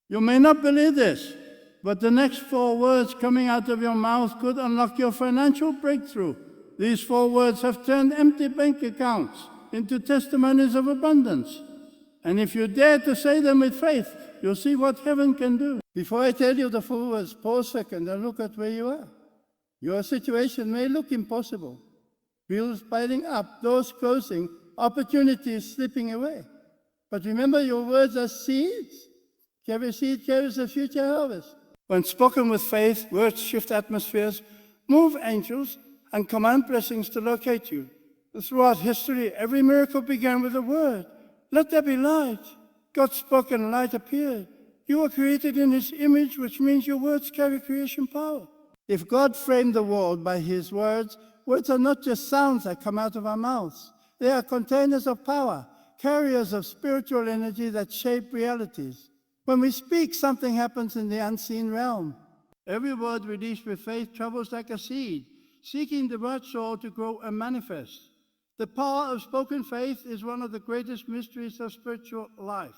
You may not believe this, but the next 4 words coming out of your mouth could unlock your financial breakthrough. These 4 words have turned empty bank accounts into testimonies of abundance. And if you dare to say them with faith, you'll see what heaven can do. Before I tell you the 4 words, pause a second and look at where you are. Your situation may look impossible. Bills piling up, doors closing, opportunities slipping away. But remember, your words are seeds. Every seed carries a future harvest. When spoken with faith, words shift atmospheres, move angels, and command blessings to locate you. Throughout history, every miracle began with a word. Let there be light. God spoke and light appeared. You were created in His image, which means your words carry creation power. If God framed the world by His words, words are not just sounds that come out of our mouths. They are containers of power, carriers of spiritual energy that shape realities. When we speak, something happens in the unseen realm. Every word released with faith travels like a seed, seeking the right soil to grow and manifest. The power of spoken faith is one of the greatest mysteries of spiritual life.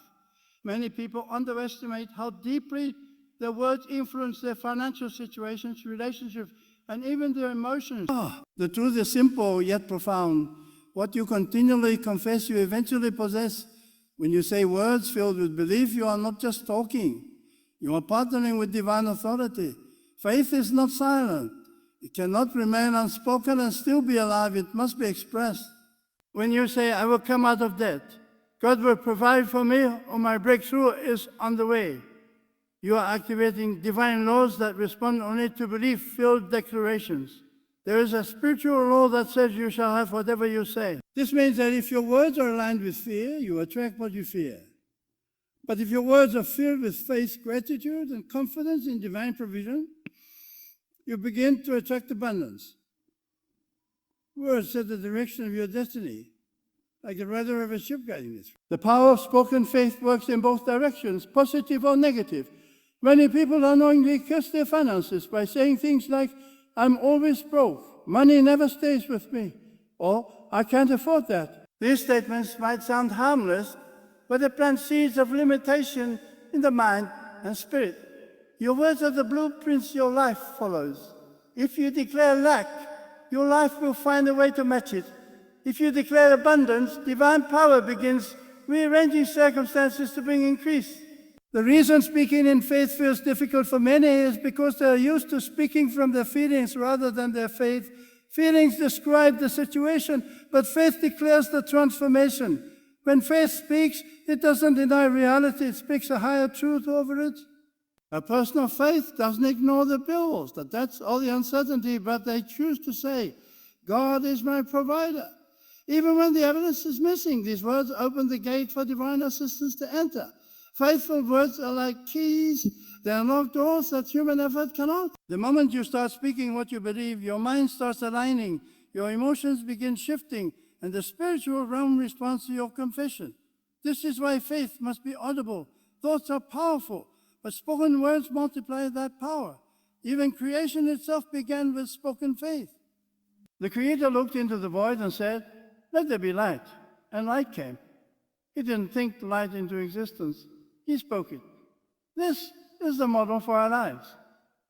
Many people underestimate how deeply their words influence their financial situations, relationships, and even their emotions. The truth is simple yet profound. What you continually confess, you eventually possess. When you say words filled with belief, you are not just talking. You are partnering with divine authority. Faith is not silent. It cannot remain unspoken and still be alive. It must be expressed. When you say, I will come out of debt, God will provide for me, or my breakthrough is on the way. You are activating divine laws that respond only to belief-filled declarations. There is a spiritual law that says you shall have whatever you say. This means that if your words are aligned with fear, you attract what you fear. But if your words are filled with faith, gratitude, and confidence in divine provision, you begin to attract abundance. Words set the direction of your destiny, like the rudder of a ship guiding it. The power of spoken faith works in both directions, positive or negative. Many people unknowingly curse their finances by saying things like, I'm always broke, money never stays with me, or I can't afford that. These statements might sound harmless, but they plant seeds of limitation in the mind and spirit. Your words are the blueprints your life follows. If you declare lack, your life will find a way to match it. If you declare abundance, divine power begins rearranging circumstances to bring increase. The reason speaking in faith feels difficult for many is because they are used to speaking from their feelings rather than their faith. Feelings describe the situation, but faith declares the transformation. When faith speaks, it doesn't deny reality, it speaks a higher truth over it. A person of faith doesn't ignore the bills, that's all the uncertainty, but they choose to say, God is my provider. Even when the evidence is missing, these words open the gate for divine assistance to enter. Faithful words are like keys. They unlock doors that human effort cannot. The moment you start speaking what you believe, your mind starts aligning, your emotions begin shifting, and the spiritual realm responds to your confession. This is why faith must be audible. Thoughts are powerful, but spoken words multiply that power. Even creation itself began with spoken faith. The Creator looked into the void and said, let there be light, and light came. He didn't think light into existence. He spoke it. This is the model for our lives.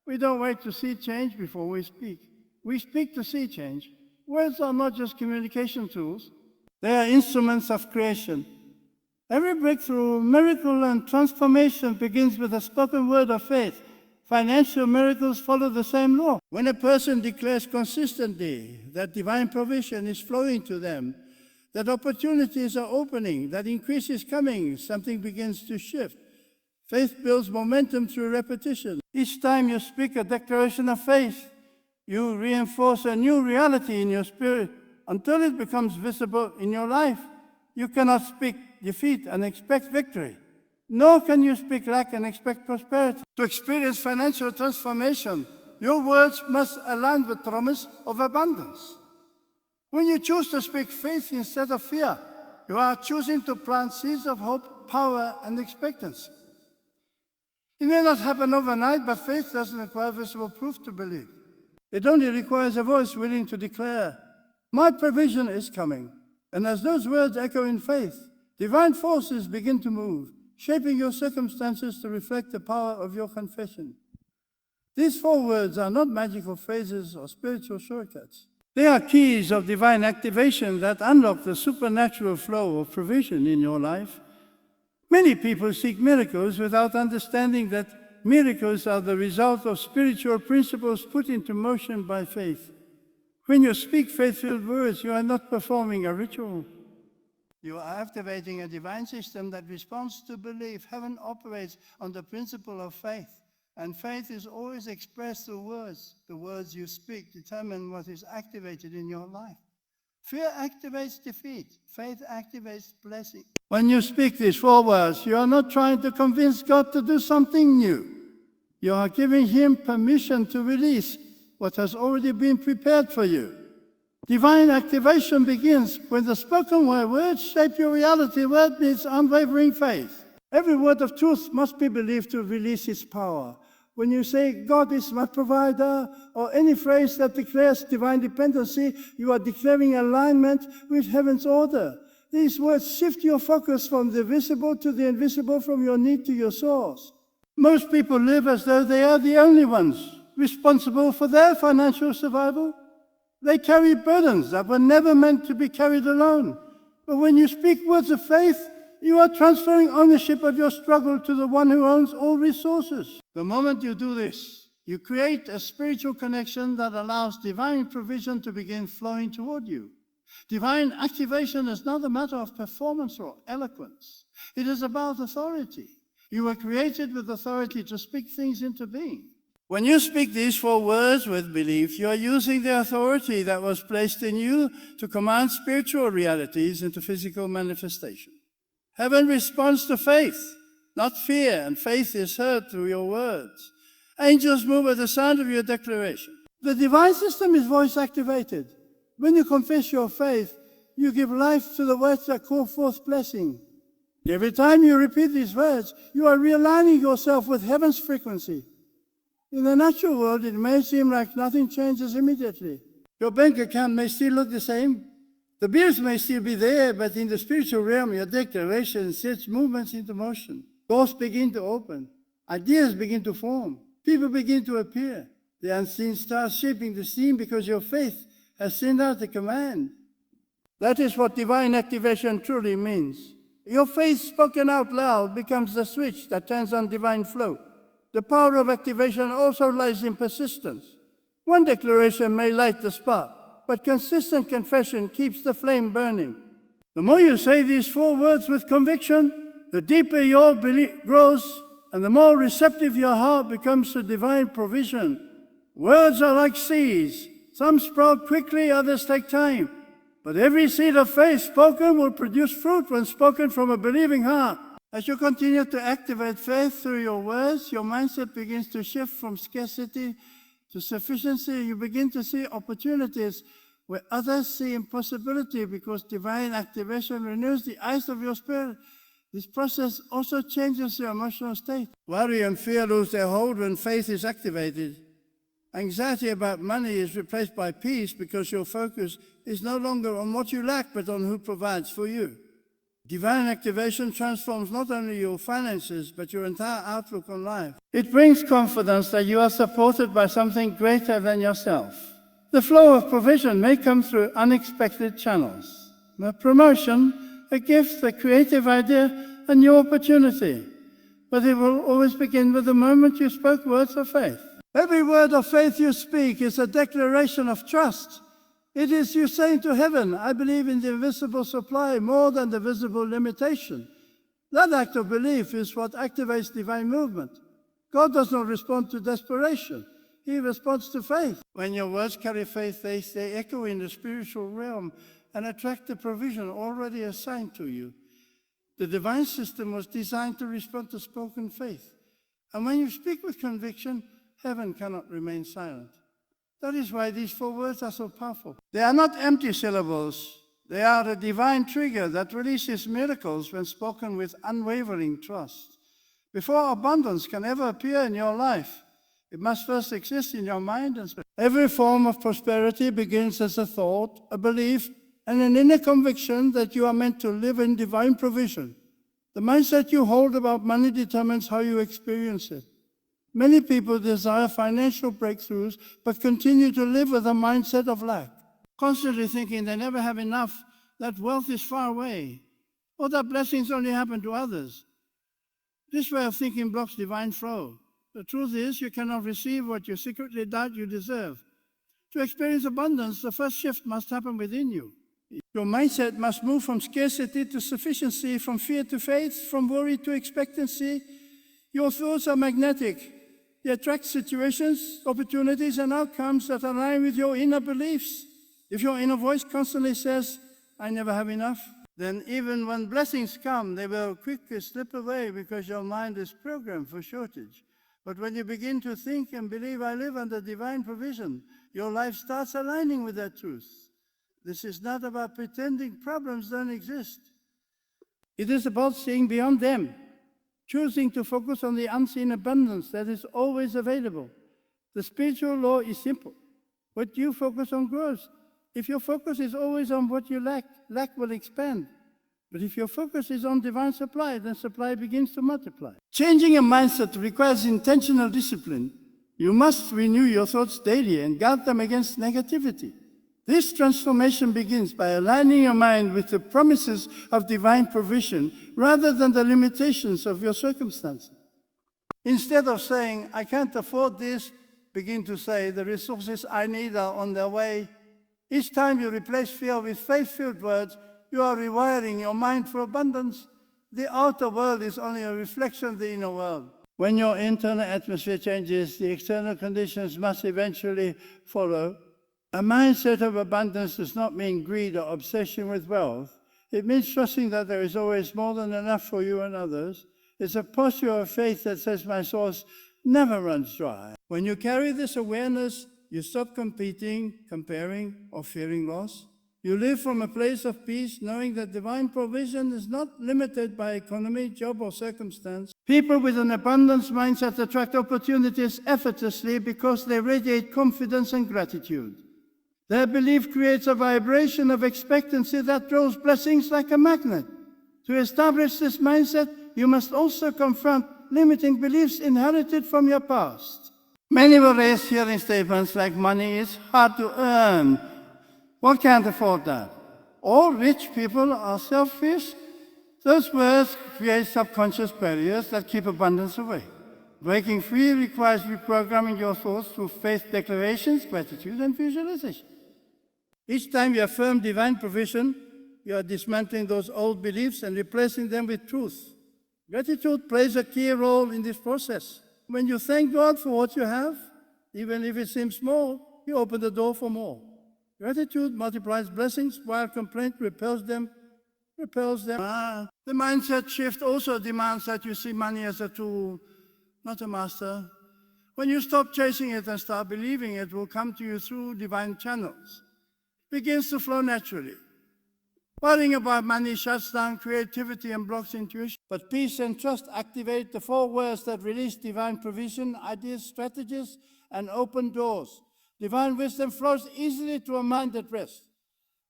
We don't wait to see change before we speak. We speak to see change. Words are not just communication tools. They are instruments of creation. Every breakthrough, miracle, and transformation begins with a spoken word of faith. Financial miracles follow the same law. When a person declares consistently that divine provision is flowing to them, that opportunities are opening, that increase is coming, something begins to shift. Faith builds momentum through repetition. Each time you speak a declaration of faith, you reinforce a new reality in your spirit until it becomes visible in your life. You cannot speak defeat and expect victory. Nor can you speak lack and expect prosperity. To experience financial transformation, your words must align with promise of abundance. When you choose to speak faith instead of fear, you are choosing to plant seeds of hope, power, and expectancy. It may not happen overnight, but faith doesn't require visible proof to believe. It only requires a voice willing to declare, my provision is coming. And as those words echo in faith, divine forces begin to move. shaping your circumstances to reflect the power of your confession. These 4 words are not magical phrases or spiritual shortcuts. They are keys of divine activation that unlock the supernatural flow of provision in your life. Many people seek miracles without understanding that miracles are the result of spiritual principles put into motion by faith. When you speak faith-filled words, you are not performing a ritual. You are activating a divine system that responds to belief. Heaven operates on the principle of faith, and faith is always expressed through words. The words you speak determine what is activated in your life. Fear activates defeat. Faith activates blessing. When you speak these 4 words, you are not trying to convince God to do something new. You are giving Him permission to release what has already been prepared for you. Divine activation begins when the spoken words shape your reality. Word needs unwavering faith. Every word of truth must be believed to release its power. When you say, God is my provider, or any phrase that declares divine dependency, you are declaring alignment with heaven's order. These words shift your focus from the visible to the invisible, from your need to your source. Most people live as though they are the only ones responsible for their financial survival. They carry burdens that were never meant to be carried alone. But when you speak words of faith, you are transferring ownership of your struggle to the one who owns all resources. The moment you do this, you create a spiritual connection that allows divine provision to begin flowing toward you. Divine activation is not a matter of performance or eloquence. It is about authority. You were created with authority to speak things into being. When you speak these 4 words with belief, you are using the authority that was placed in you to command spiritual realities into physical manifestation. Heaven responds to faith, not fear, and faith is heard through your words. Angels move at the sound of your declaration. The divine system is voice-activated. When you confess your faith, you give life to the words that call forth blessing. Every time you repeat these words, you are realigning yourself with heaven's frequency. In the natural world, it may seem like nothing changes immediately. Your bank account may still look the same. The bills may still be there, but in the spiritual realm, your declaration sets movements into motion. Doors begin to open. Ideas begin to form. People begin to appear. The unseen starts shaping the scene because your faith has sent out the command. That is what divine activation truly means. Your faith spoken out loud becomes the switch that turns on divine flow. The power of activation also lies in persistence. One declaration may light the spark, but consistent confession keeps the flame burning. The more you say these 4 words with conviction, the deeper your belief grows, and the more receptive your heart becomes to divine provision. Words are like seeds. Some sprout quickly, others take time. But every seed of faith spoken will produce fruit when spoken from a believing heart. As you continue to activate faith through your words, your mindset begins to shift from scarcity to sufficiency. You begin to see opportunities where others see impossibility because divine activation renews the eyes of your spirit. This process also changes your emotional state. Worry and fear lose their hold when faith is activated. Anxiety about money is replaced by peace because your focus is no longer on what you lack, but on who provides for you. Divine activation transforms not only your finances, but your entire outlook on life. It brings confidence that you are supported by something greater than yourself. The flow of provision may come through unexpected channels. A promotion, a gift, a creative idea, a new opportunity. But it will always begin with the moment you spoke words of faith. Every word of faith you speak is a declaration of trust. It is you saying to heaven, I believe in the invisible supply more than the visible limitation. That act of belief is what activates divine movement. God does not respond to desperation. He responds to faith. When your words carry faith, they echo in the spiritual realm and attract the provision already assigned to you. The divine system was designed to respond to spoken faith. And when you speak with conviction, heaven cannot remain silent. That is why these 4 words are so powerful. They are not empty syllables. They are a divine trigger that releases miracles when spoken with unwavering trust. Before abundance can ever appear in your life, it must first exist in your mind and spirit. Every form of prosperity begins as a thought, a belief, and an inner conviction that you are meant to live in divine provision. The mindset you hold about money determines how you experience it. Many people desire financial breakthroughs, but continue to live with a mindset of lack, constantly thinking they never have enough, that wealth is far away, or that blessings only happen to others. This way of thinking blocks divine flow. The truth is, you cannot receive what you secretly doubt you deserve. To experience abundance, the first shift must happen within you. Your mindset must move from scarcity to sufficiency, from fear to faith, from worry to expectancy. Your thoughts are magnetic. They attract situations, opportunities, and outcomes that align with your inner beliefs. If your inner voice constantly says, "I never have enough," then even when blessings come, they will quickly slip away because your mind is programmed for shortage. But when you begin to think and believe, "I live under divine provision," your life starts aligning with that truth. This is not about pretending problems don't exist. It is about seeing beyond them, choosing to focus on the unseen abundance that is always available. The spiritual law is simple. What you focus on grows. If your focus is always on what you lack, lack will expand. But if your focus is on divine supply, then supply begins to multiply. Changing a mindset requires intentional discipline. You must renew your thoughts daily and guard them against negativity. This transformation begins by aligning your mind with the promises of divine provision rather than the limitations of your circumstances. Instead of saying, "I can't afford this," begin to say, "The resources I need are on their way." Each time you replace fear with faith-filled words, you are rewiring your mind for abundance. The outer world is only a reflection of the inner world. When your internal atmosphere changes, the external conditions must eventually follow. A mindset of abundance does not mean greed or obsession with wealth. It means trusting that there is always more than enough for you and others. It's a posture of faith that says, "My source never runs dry." When you carry this awareness, you stop competing, comparing, or fearing loss. You live from a place of peace, knowing that divine provision is not limited by economy, job, or circumstance. People with an abundance mindset attract opportunities effortlessly because they radiate confidence and gratitude. Their belief creates a vibration of expectancy that draws blessings like a magnet. To establish this mindset, you must also confront limiting beliefs inherited from your past. Many will raise hearing statements like, "Money is hard to earn. One can't afford that." All rich people are selfish. Those words create subconscious barriers that keep abundance away. Breaking free requires reprogramming your thoughts through faith declarations, gratitude, and visualization. Each time you affirm divine provision, you are dismantling those old beliefs and replacing them with truth. Gratitude plays a key role in this process. When you thank God for what you have, even if it seems small, you open the door for more. Gratitude multiplies blessings, while complaint repels them. The mindset shift also demands that you see money as a tool, not a master. When you stop chasing it and start believing it will come to you through divine channels, it begins to flow naturally. Worrying about money shuts down creativity and blocks intuition. But peace and trust activate the 4 words that release divine provision, ideas, strategies, and open doors. Divine wisdom flows easily to a mind at rest.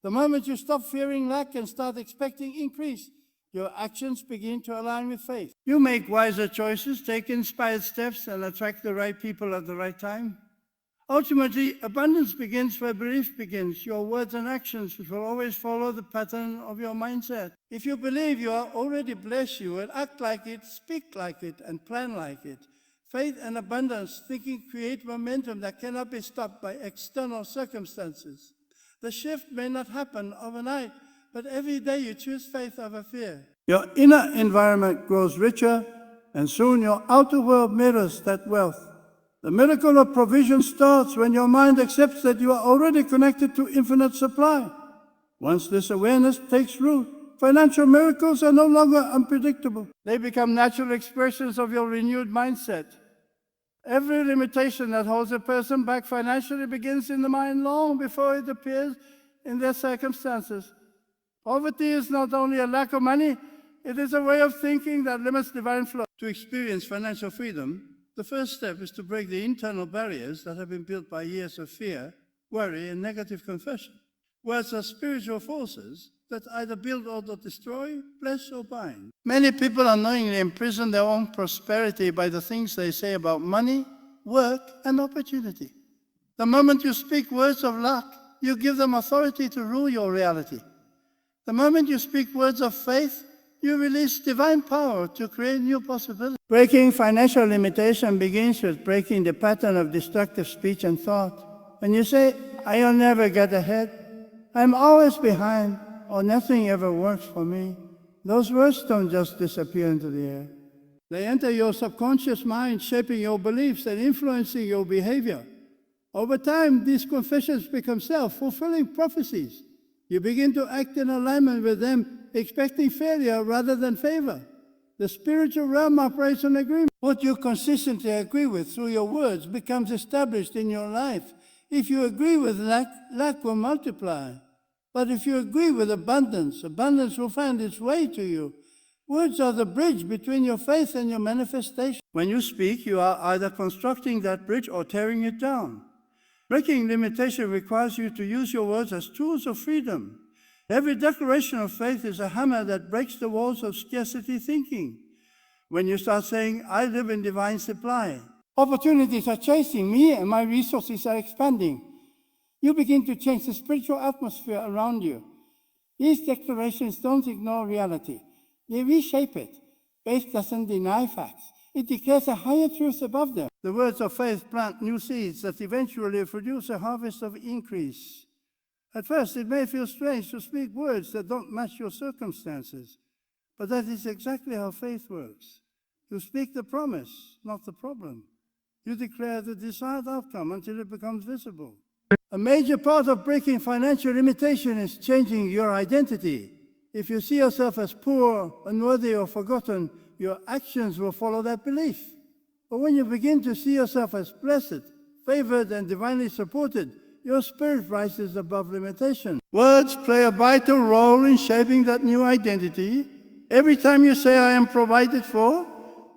The moment you stop fearing lack and start expecting increase, your actions begin to align with faith. You make wiser choices, take inspired steps, and attract the right people at the right time. Ultimately, abundance begins where belief begins, your words and actions, which will always follow the pattern of your mindset. If you believe you are already blessed, you will act like it, speak like it, and plan like it. Faith and abundance thinking create momentum that cannot be stopped by external circumstances. The shift may not happen overnight, but every day you choose faith over fear. Your inner environment grows richer, and soon your outer world mirrors that wealth. The miracle of provision starts when your mind accepts that you are already connected to infinite supply. Once this awareness takes root, financial miracles are no longer unpredictable. They become natural expressions of your renewed mindset. Every limitation that holds a person back financially begins in the mind long before it appears in their circumstances. Poverty is not only a lack of money, it is a way of thinking that limits divine flow. To experience financial freedom, the first step is to break the internal barriers that have been built by years of fear, worry, and negative confession. Words are spiritual forces that either build or destroy, bless or bind. Many people unknowingly imprison their own prosperity by the things they say about money, work, and opportunity. The moment you speak words of luck, you give them authority to rule your reality. The moment you speak words of faith, you release divine power to create new possibilities. Breaking financial limitation begins with breaking the pattern of destructive speech and thought. When you say, I'll never get ahead, I'm always behind, or nothing ever works for me, those words don't just disappear into the air. They enter your subconscious mind, shaping your beliefs and influencing your behavior. Over time, these confessions become self-fulfilling prophecies. You begin to act in alignment with them, expecting failure rather than favor. The spiritual realm operates on agreement. What you consistently agree with through your words becomes established in your life. If you agree with lack, lack will multiply. But if you agree with abundance, abundance will find its way to you. Words are the bridge between your faith and your manifestation. When you speak, you are either constructing that bridge or tearing it down. Breaking limitation requires you to use your words as tools of freedom. Every declaration of faith is a hammer that breaks the walls of scarcity thinking. When you start saying, I live in divine supply, opportunities are chasing me and my resources are expanding, you begin to change the spiritual atmosphere around you. These declarations don't ignore reality. They reshape it. Faith doesn't deny facts. It declares a higher truth above them. The words of faith plant new seeds that eventually produce a harvest of increase. At first, it may feel strange to speak words that don't match your circumstances, but that is exactly how faith works. You speak the promise, not the problem. You declare the desired outcome until it becomes visible. A major part of breaking financial limitation is changing your identity. If you see yourself as poor, unworthy, or forgotten, your actions will follow that belief. But when you begin to see yourself as blessed, favored, and divinely supported, your spirit rises above limitation. Words play a vital role in shaping that new identity. Every time you say, I am provided for,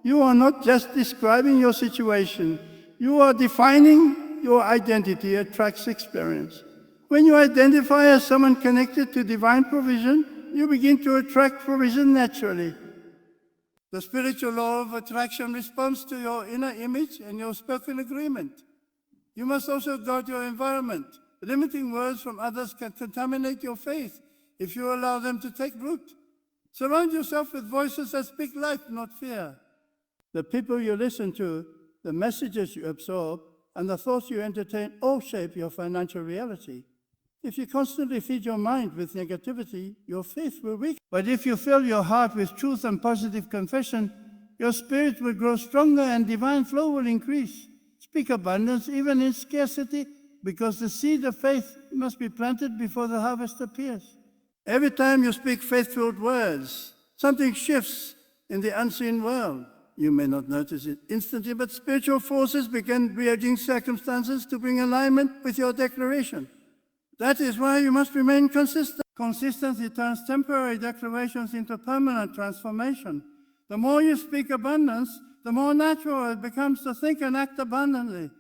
you are not just describing your situation. You are defining your identity attracts experience. When you identify as someone connected to divine provision, you begin to attract provision naturally. The spiritual law of attraction responds to your inner image and your spoken agreement. You must also guard your environment. Limiting words from others can contaminate your faith if you allow them to take root. Surround yourself with voices that speak life, not fear. The people you listen to, the messages you absorb, and the thoughts you entertain all shape your financial reality. If you constantly feed your mind with negativity, your faith will weaken. But if you fill your heart with truth and positive confession, your spirit will grow stronger and divine flow will increase. Speak abundance even in scarcity, because the seed of faith must be planted before the harvest appears. Every time you speak faith-filled words, something shifts in the unseen world. You may not notice it instantly, but spiritual forces begin rearranging circumstances to bring alignment with your declaration. That is why you must remain consistent. Consistency turns temporary declarations into permanent transformation. The more you speak abundance, the more natural it becomes to think and act abundantly.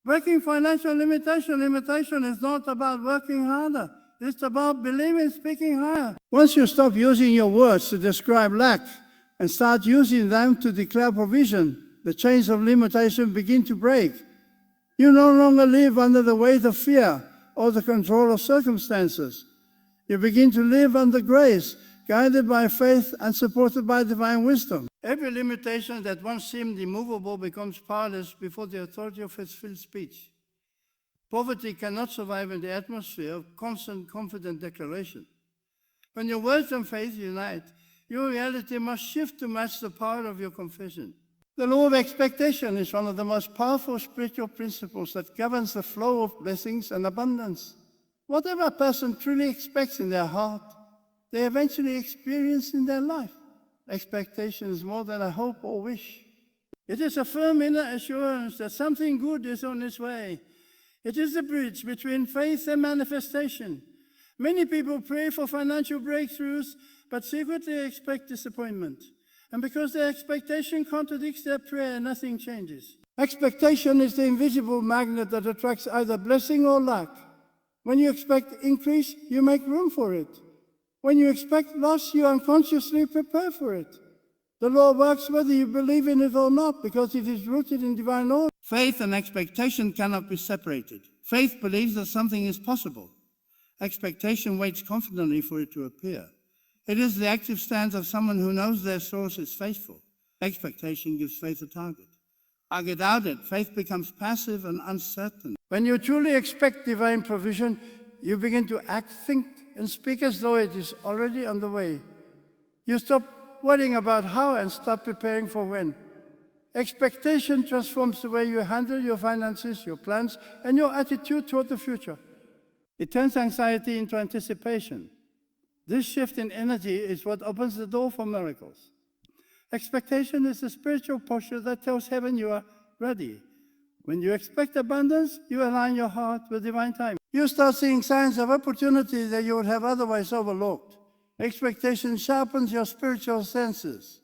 Breaking financial limitation is not about working harder. It's about believing, speaking higher. Once you stop using your words to describe lack and start using them to declare provision, the chains of limitation begin to break. You no longer live under the weight of fear or the control of circumstances. You begin to live under grace, guided by faith and supported by divine wisdom. Every limitation that once seemed immovable becomes powerless before the authority of its filled speech. Poverty cannot survive in the atmosphere of constant, confident declaration. When your words and faith unite, your reality must shift to match the power of your confession. The law of expectation is one of the most powerful spiritual principles that governs the flow of blessings and abundance. Whatever a person truly expects in their heart, they eventually experience in their life. Expectation is more than a hope or wish. It is a firm inner assurance that something good is on its way. It is the bridge between faith and manifestation. Many people pray for financial breakthroughs, but secretly expect disappointment. And because their expectation contradicts their prayer, nothing changes. Expectation is the invisible magnet that attracts either blessing or lack. When you expect increase, you make room for it. When you expect loss, you unconsciously prepare for it. The law works whether you believe in it or not, because it is rooted in divine order. Faith and expectation cannot be separated. Faith believes that something is possible. Expectation waits confidently for it to appear. It is the active stance of someone who knows their source is faithful. Expectation gives faith a target. Without it, faith becomes passive and uncertain. When you truly expect divine provision, you begin to act, think, and speak as though it is already on the way. You stop worrying about how and start preparing for when. Expectation transforms the way you handle your finances, your plans, and your attitude toward the future. It turns anxiety into anticipation. This shift in energy is what opens the door for miracles. Expectation is a spiritual posture that tells heaven you are ready. When you expect abundance, you align your heart with divine timing. You start seeing signs of opportunity that you would have otherwise overlooked. Expectation sharpens your spiritual senses.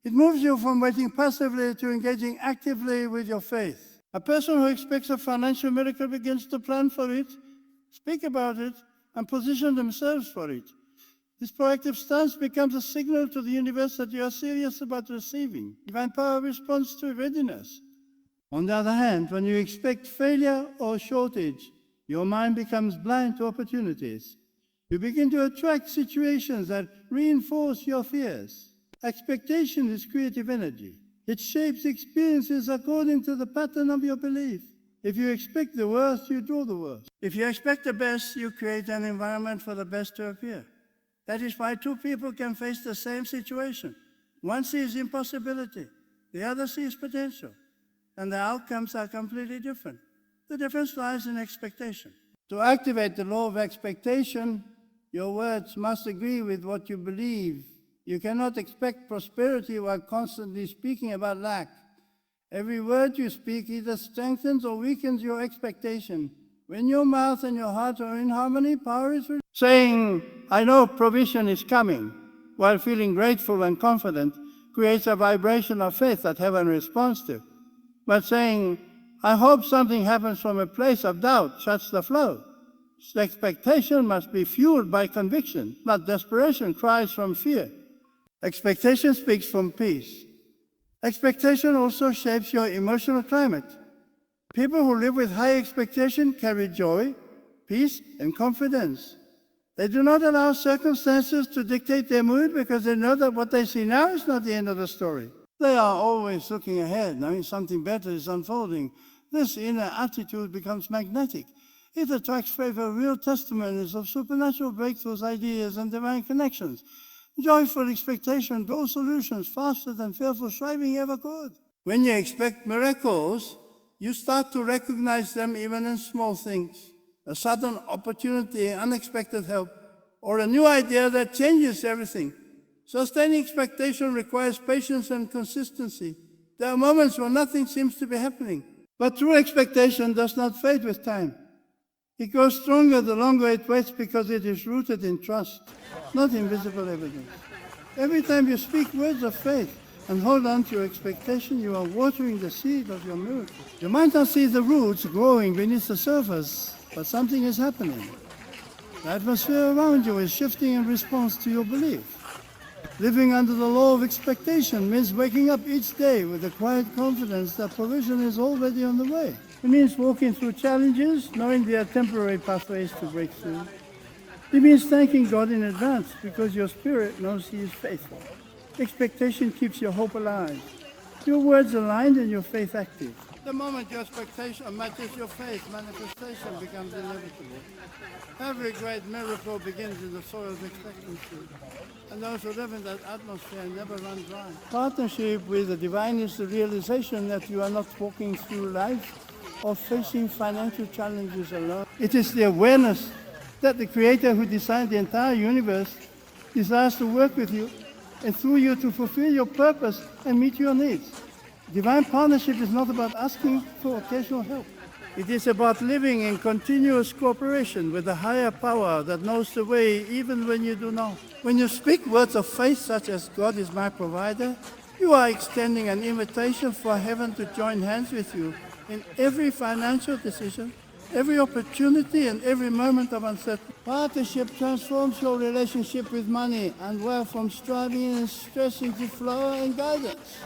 It moves you from waiting passively to engaging actively with your faith. A person who expects a financial miracle begins to plan for it, speak about it, and position themselves for it. This proactive stance becomes a signal to the universe that you are serious about receiving. Divine power responds to readiness. On the other hand, when you expect failure or shortage, your mind becomes blind to opportunities. You begin to attract situations that reinforce your fears. Expectation is creative energy. It shapes experiences according to the pattern of your belief. If you expect the worst, you do the worst. If you expect the best, you create an environment for the best to appear. That is why two people can face the same situation. One sees impossibility, the other sees potential, and the outcomes are completely different. The difference lies in expectation. To activate the law of expectation, your words must agree with what you believe. You cannot expect prosperity while constantly speaking about lack. Every word you speak either strengthens or weakens your expectation. When your mouth and your heart are in harmony, power is released. Saying, I know provision is coming, while feeling grateful and confident, creates a vibration of faith that heaven responds to. But saying, I hope something happens from a place of doubt, shuts the flow. Expectation must be fueled by conviction, not desperation cries from fear. Expectation speaks from peace. Expectation also shapes your emotional climate. People who live with high expectation carry joy, peace, and confidence. They do not allow circumstances to dictate their mood because they know that what they see now is not the end of the story. They are always looking ahead, knowing something better is unfolding. This inner attitude becomes magnetic. It attracts favor, real testimonies of supernatural breakthroughs, ideas, and divine connections. Joyful expectation draws solutions faster than fearful striving ever could. When you expect miracles, you start to recognize them even in small things. A sudden opportunity, unexpected help, or a new idea that changes everything. Sustaining expectation requires patience and consistency. There are moments when nothing seems to be happening. But true expectation does not fade with time. It grows stronger the longer it waits because it is rooted in trust, not in visible evidence. Every time you speak words of faith and hold on to your expectation, you are watering the seed of your miracle. You might not see the roots growing beneath the surface, but something is happening. The atmosphere around you is shifting in response to your belief. Living under the law of expectation means waking up each day with a quiet confidence that provision is already on the way. It means walking through challenges, knowing there are temporary pathways to breakthrough. It means thanking God in advance because your spirit knows He is faithful. Expectation keeps your hope alive. Your words aligned and your faith active. The moment your expectation matches your faith, manifestation becomes inevitable. Every great miracle begins in the soil of expectancy, and those who live in that atmosphere never run dry. Partnership with the divine is the realization that you are not walking through life or facing financial challenges alone. It is the awareness that the Creator who designed the entire universe desires to work with you and through you to fulfill your purpose and meet your needs. Divine partnership is not about asking for occasional help. It is about living in continuous cooperation with a higher power that knows the way even when you do not. When you speak words of faith such as God is my provider, you are extending an invitation for heaven to join hands with you in every financial decision, every opportunity and every moment of uncertainty. Partnership transforms your relationship with money and wealth from striving and stress into flow and guidance.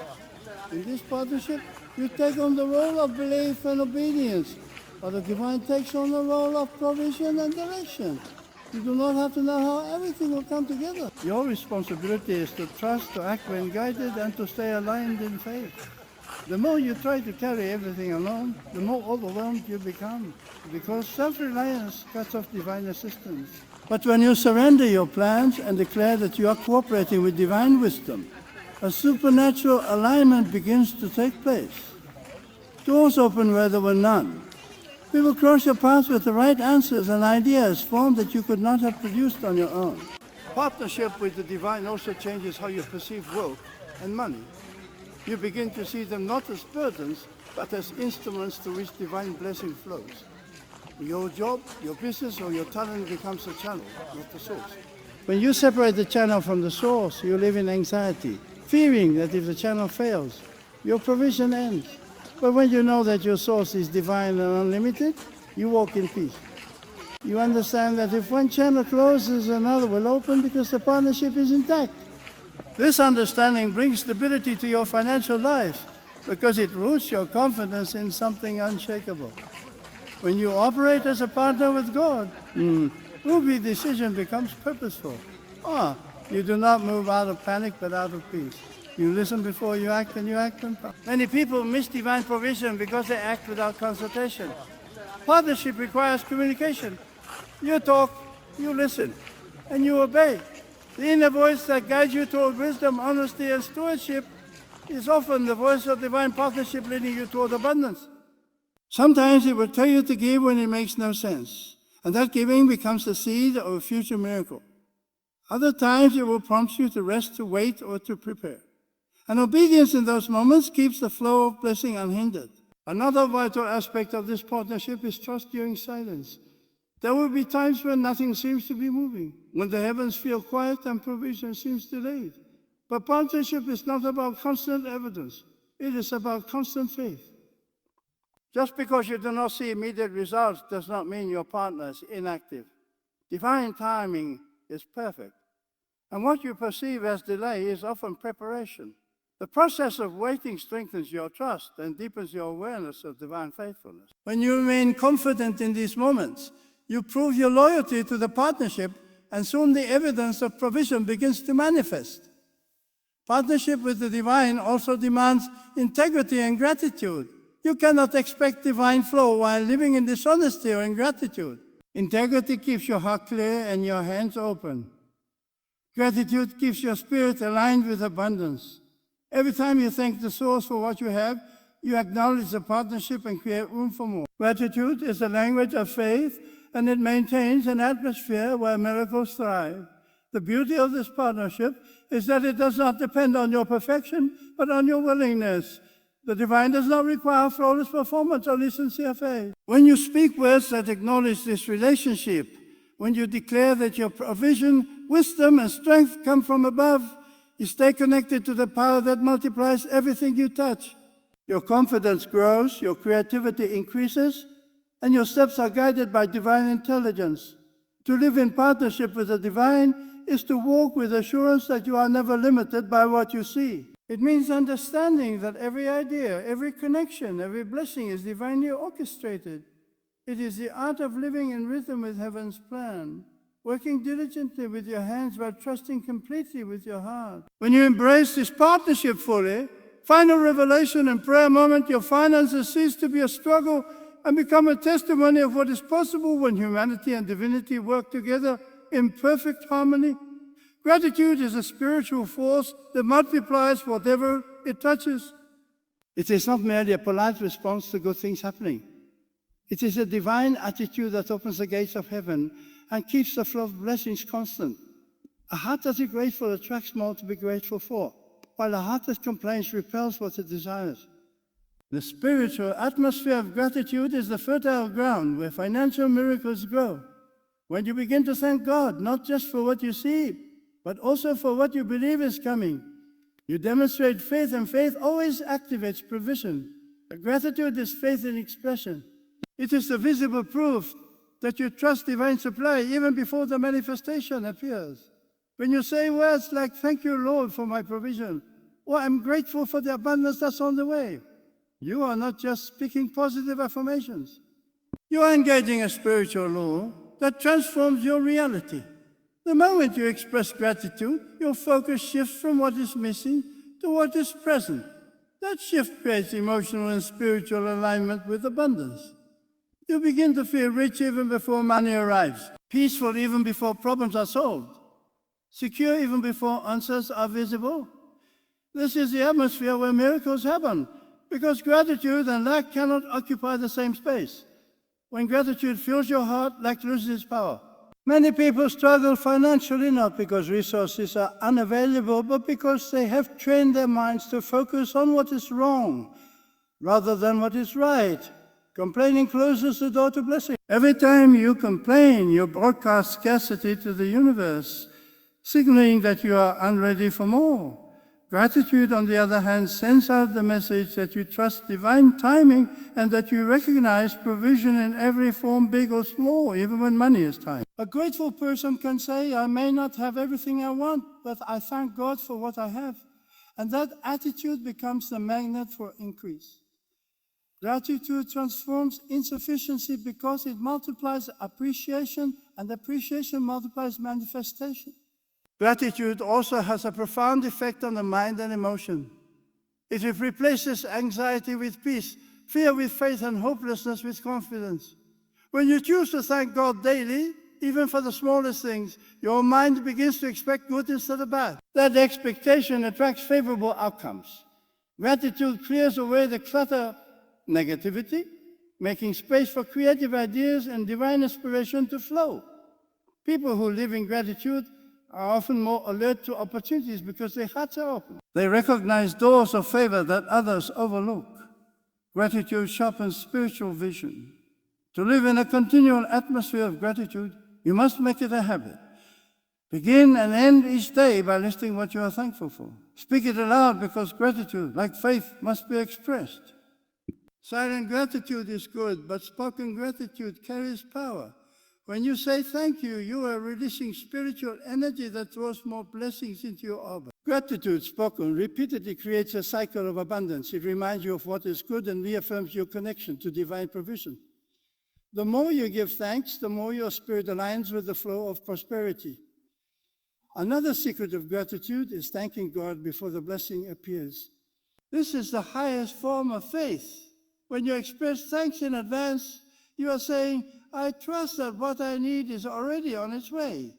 In this partnership, you take on the role of belief and obedience, while the divine takes on the role of provision and direction. You do not have to know how everything will come together. Your responsibility is to trust, to act when guided, and to stay aligned in faith. The more you try to carry everything alone, the more overwhelmed you become, because self-reliance cuts off divine assistance. But when you surrender your plans and declare that you are cooperating with divine wisdom, a supernatural alignment begins to take place. Doors open where there were none. We will cross your path with the right answers and ideas formed that you could not have produced on your own. Partnership with the divine also changes how you perceive wealth and money. You begin to see them not as burdens, but as instruments to which divine blessing flows. Your job, your business, or your talent becomes a channel, not the source. When you separate the channel from the source, you live in anxiety, fearing that if the channel fails, your provision ends. But when you know that your source is divine and unlimited, you walk in peace. You understand that if one channel closes, another will open because the partnership is intact. This understanding brings stability to your financial life because it roots your confidence in something unshakable. When you operate as a partner with God, every decision becomes purposeful. You do not move out of panic but out of peace. You listen before you act, and you act on time. Many people miss divine provision because they act without consultation. Partnership requires communication. You talk, you listen, and you obey. The inner voice that guides you toward wisdom, honesty, and stewardship is often the voice of divine partnership leading you toward abundance. Sometimes it will tell you to give when it makes no sense, and that giving becomes the seed of a future miracle. Other times it will prompt you to rest, to wait, or to prepare. And obedience in those moments keeps the flow of blessing unhindered. Another vital aspect of this partnership is trust during silence. There will be times when nothing seems to be moving, when the heavens feel quiet and provision seems delayed. But partnership is not about constant evidence. It is about constant faith. Just because you do not see immediate results does not mean your partner is inactive. Divine timing is perfect. And what you perceive as delay is often preparation. The process of waiting strengthens your trust and deepens your awareness of divine faithfulness. When you remain confident in these moments, you prove your loyalty to the partnership, and soon the evidence of provision begins to manifest. Partnership with the divine also demands integrity and gratitude. You cannot expect divine flow while living in dishonesty or ingratitude. Integrity keeps your heart clear and your hands open. Gratitude keeps your spirit aligned with abundance. Every time you thank the source for what you have, you acknowledge the partnership and create room for more. Gratitude is the language of faith, and it maintains an atmosphere where miracles thrive. The beauty of this partnership is that it does not depend on your perfection, but on your willingness. The divine does not require flawless performance, only sincere faith. When you speak words that acknowledge this relationship, when you declare that your provision, wisdom, and strength come from above, you stay connected to the power that multiplies everything you touch. Your confidence grows, your creativity increases, and your steps are guided by divine intelligence. To live in partnership with the divine is to walk with assurance that you are never limited by what you see. It means understanding that every idea, every connection, every blessing is divinely orchestrated. It is the art of living in rhythm with heaven's plan, working diligently with your hands while trusting completely with your heart. When you embrace this partnership fully, final revelation and prayer moment, your finances cease to be a struggle and become a testimony of what is possible when humanity and divinity work together in perfect harmony. Gratitude is a spiritual force that multiplies whatever it touches. It is not merely a polite response to good things happening. It is a divine attitude that opens the gates of heaven and keeps the flow of blessings constant. A heart that is grateful attracts more to be grateful for, while a heart that complains repels what it desires. The spiritual atmosphere of gratitude is the fertile ground where financial miracles grow. When you begin to thank God, not just for what you see, but also for what you believe is coming, you demonstrate faith, and faith always activates provision. Gratitude is faith in expression. It is the visible proof that you trust divine supply even before the manifestation appears. When you say words like, "Thank you, Lord, for my provision," or "I'm grateful for the abundance that's on the way," you are not just speaking positive affirmations. You are engaging a spiritual law that transforms your reality. The moment you express gratitude, your focus shifts from what is missing to what is present. That shift creates emotional and spiritual alignment with abundance. You begin to feel rich even before money arrives, peaceful even before problems are solved, secure even before answers are visible. This is the atmosphere where miracles happen, because gratitude and lack cannot occupy the same space. When gratitude fills your heart, lack loses its power. Many people struggle financially not because resources are unavailable, but because they have trained their minds to focus on what is wrong rather than what is right. Complaining closes the door to blessing. Every time you complain, you broadcast scarcity to the universe, signaling that you are unready for more. Gratitude, on the other hand, sends out the message that you trust divine timing and that you recognize provision in every form, big or small, even when money is tight. A grateful person can say, "I may not have everything I want, but I thank God for what I have." And that attitude becomes the magnet for increase. Gratitude transforms insufficiency because it multiplies appreciation, and appreciation multiplies manifestation. Gratitude also has a profound effect on the mind and emotion. It replaces anxiety with peace, fear with faith, and hopelessness with confidence. When you choose to thank God daily, even for the smallest things, your mind begins to expect good instead of bad. That expectation attracts favorable outcomes. Gratitude clears away the clutter, negativity, making space for creative ideas and divine inspiration to flow. People who live in gratitude are often more alert to opportunities because their hearts are open. They recognize doors of favor that others overlook. Gratitude sharpens spiritual vision. To live in a continual atmosphere of gratitude, you must make it a habit. Begin and end each day by listing what you are thankful for. Speak it aloud because gratitude, like faith, must be expressed. Silent gratitude is good, but spoken gratitude carries power. When you say thank you, you are releasing spiritual energy that throws more blessings into your orbit. Gratitude spoken repeatedly creates a cycle of abundance. It reminds you of what is good and reaffirms your connection to divine provision. The more you give thanks, the more your spirit aligns with the flow of prosperity. Another secret of gratitude is thanking God before the blessing appears. This is the highest form of faith. When you express thanks in advance, you are saying, "I trust that what I need is already on its way."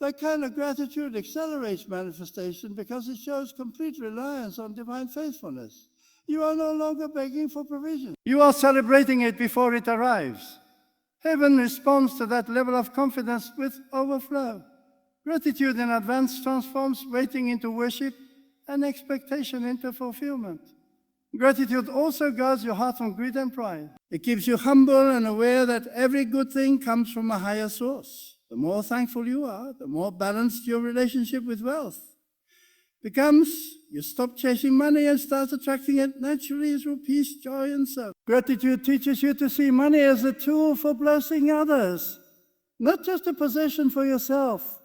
That kind of gratitude accelerates manifestation because it shows complete reliance on divine faithfulness. You are no longer begging for provision. You are celebrating it before it arrives. Heaven responds to that level of confidence with overflow. Gratitude in advance transforms waiting into worship and expectation into fulfillment. Gratitude also guards your heart from greed and pride. It keeps you humble and aware that every good thing comes from a higher source. The more thankful you are, the more balanced your relationship with wealth becomes. You stop chasing money and start attracting it naturally through peace, joy, and service. Gratitude teaches you to see money as a tool for blessing others, not just a possession for yourself.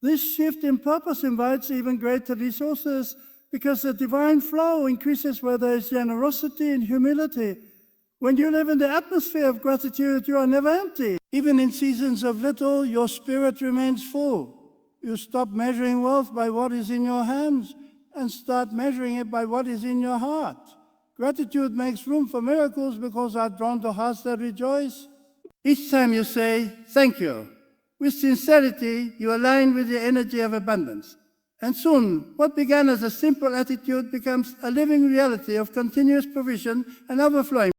This shift in purpose invites even greater resources because the divine flow increases where there is generosity and humility. When you live in the atmosphere of gratitude, you are never empty. Even in seasons of little, your spirit remains full. You stop measuring wealth by what is in your hands and start measuring it by what is in your heart. Gratitude makes room for miracles because are drawn to hearts that rejoice. Each time you say, "Thank you," with sincerity, you align with the energy of abundance. And soon, what began as a simple attitude becomes a living reality of continuous provision and overflowing.